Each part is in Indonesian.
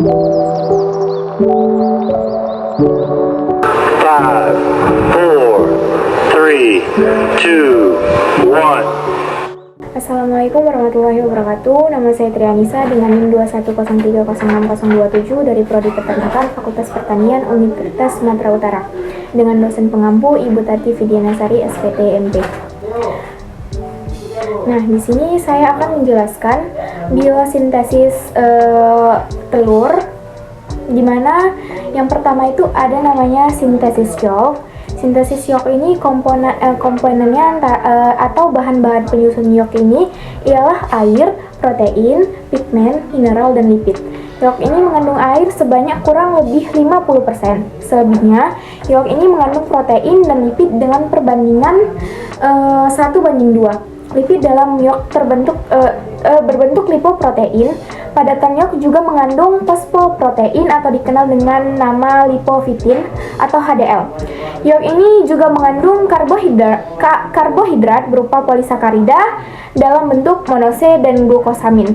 Five, four, three, two, one. Assalamualaikum warahmatullahi wabarakatuh. Nama saya Trianisa dengan NIM 210306027 dari Prodi Peternakan Fakultas Pertanian Universitas Sumatera Utara dengan dosen pengampu Ibu Tati Vidianasari SPT MP. Nah, di sini saya akan menjelaskan biosintesis telur, di mana yang pertama itu ada namanya sintesis yolk. Sintesis yolk ini komponennya atau bahan-bahan penyusun yolk ini ialah air, protein, pigmen, mineral, dan lipid. Yolk ini mengandung air sebanyak kurang lebih 50%. Selebihnya, yolk ini mengandung protein dan lipid dengan perbandingan 1:2. Lipid dalam yolk berbentuk lipoprotein. Padatan yolk juga mengandung fosfoprotein atau dikenal dengan nama lipofitin atau HDL. Yolk ini juga mengandung karbohidrat berupa polisakarida dalam bentuk monose dan glukosamin.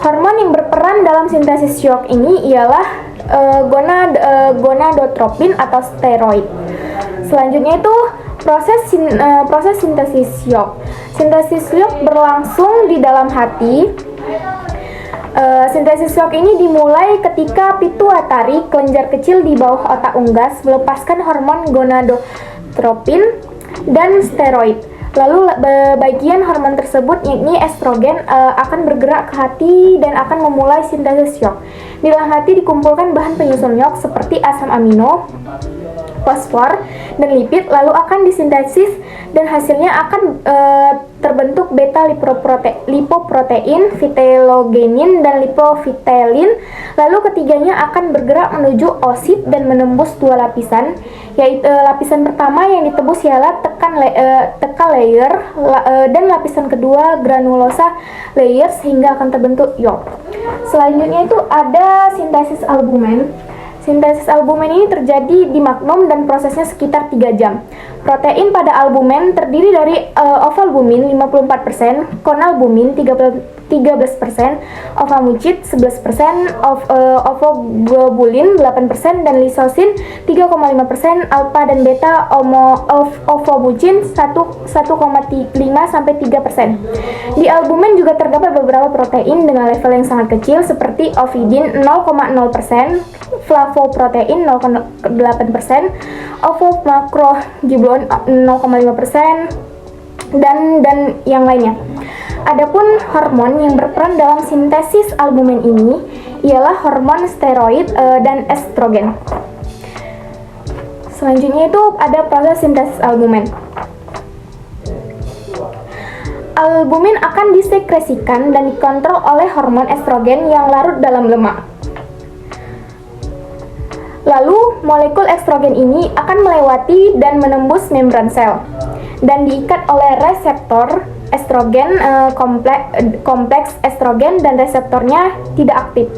Hormon yang berperan dalam sintesis yolk ini ialah gonadotropin atau steroid. Selanjutnya itu proses sintesis yolk. Sintesis yolk berlangsung di dalam hati. Sintesis yolk ini dimulai ketika pituitari, kelenjar kecil di bawah otak unggas, melepaskan hormon gonadotropin dan steroid. Lalu bagian hormon tersebut, yakni estrogen, akan bergerak ke hati dan akan memulai sintesis yolk. Di dalam hati dikumpulkan bahan penyusun yolk seperti asam amino, fosfor, dan lipid, lalu akan disintesis dan hasilnya akan terbentuk beta lipoprotein, vitellogenin, dan lipofitelin. Lalu ketiganya akan bergerak menuju oosit dan menembus dua lapisan, yaitu lapisan pertama yang ditebus ialah teca layer dan lapisan kedua granulosa layer sehingga akan terbentuk yolk. Selanjutnya itu ada sintesis albumen. Sintesis albumen ini terjadi di magnum dan prosesnya sekitar 3 jam. Protein pada albumen terdiri dari ovalbumin 54%, konalbumin 13%, ovamucin 11%, ovoglobulin 8%, dan lisosin 3,5%, alfa dan beta ovomucin 1,5-3%. Di albumen juga terdapat beberapa protein dengan level yang sangat kecil seperti ovidin 0,0%, flavoprotein 0,8%, ovomakroglobulin 0,5%, dan yang lainnya. Adapun hormon yang berperan dalam sintesis albumen ini ialah hormon steroid dan estrogen. Selanjutnya itu ada proses sintesis albumen. Albumin akan disekresikan dan dikontrol oleh hormon estrogen yang larut dalam lemak. Lalu, molekul estrogen ini akan melewati dan menembus membran sel dan diikat oleh reseptor estrogen, kompleks estrogen, dan reseptornya tidak aktif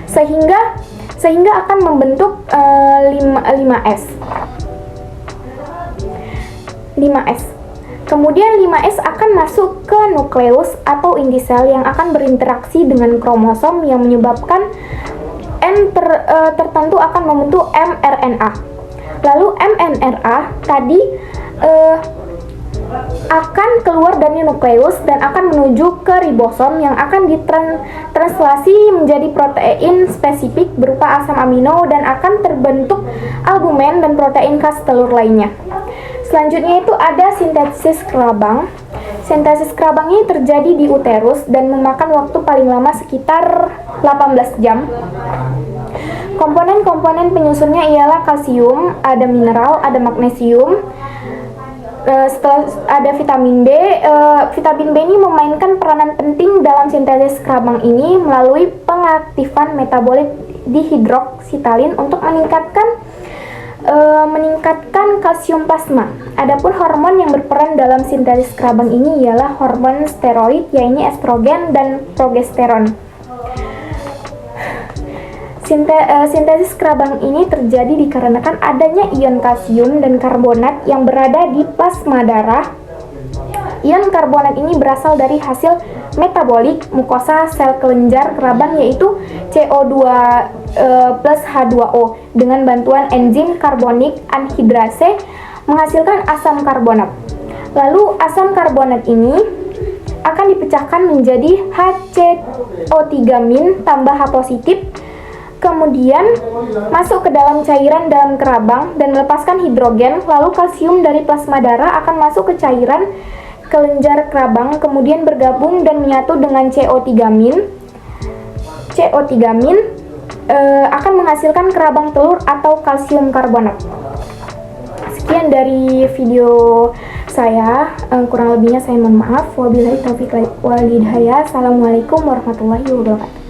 sehingga akan membentuk 5S. Kemudian 5S akan masuk ke nukleus atau inti sel yang akan berinteraksi dengan kromosom yang menyebabkan N tertentu akan membentuk mRNA. Lalu mRNA tadi akan keluar dari nukleus dan akan menuju ke ribosom yang akan ditranslasi menjadi protein spesifik berupa asam amino dan akan terbentuk albumen dan protein khas telur lainnya. Selanjutnya itu ada sintesis kerabang. Sintesis kerabang ini terjadi di uterus dan memakan waktu paling lama sekitar 18 jam. Komponen-komponen penyusunnya ialah kalsium, ada mineral, ada magnesium, setelah ada vitamin B. Vitamin B ini memainkan peranan penting dalam sintesis kerabang ini melalui pengaktifan metabolit dihidroksitalin untuk meningkatkan kalsium plasma. Adapun hormon yang berperan dalam sintesis kerabang ini ialah hormon steroid, yaitu estrogen dan progesteron. Sintesis kerabang ini terjadi dikarenakan adanya ion kalsium dan karbonat yang berada di plasma darah. Ion karbonat ini berasal dari hasil metabolik mukosa sel kelenjar kerabang, yaitu CO2 plus H2O dengan bantuan enzim karbonik anhidrase menghasilkan asam karbonat. Lalu asam karbonat ini akan dipecahkan menjadi HCO3- tambah H positif, kemudian masuk ke dalam cairan dalam kerabang dan melepaskan hidrogen. Lalu kalsium dari plasma darah akan masuk ke cairan kelenjar kerabang, kemudian bergabung dan menyatu dengan CO3-. CO3- akan menghasilkan kerabang telur atau kalsium karbonat. Sekian dari video saya, kurang lebihnya saya mohon maaf. Wabillahi taufiq wal hidayah. Assalamualaikum warahmatullahi wabarakatuh.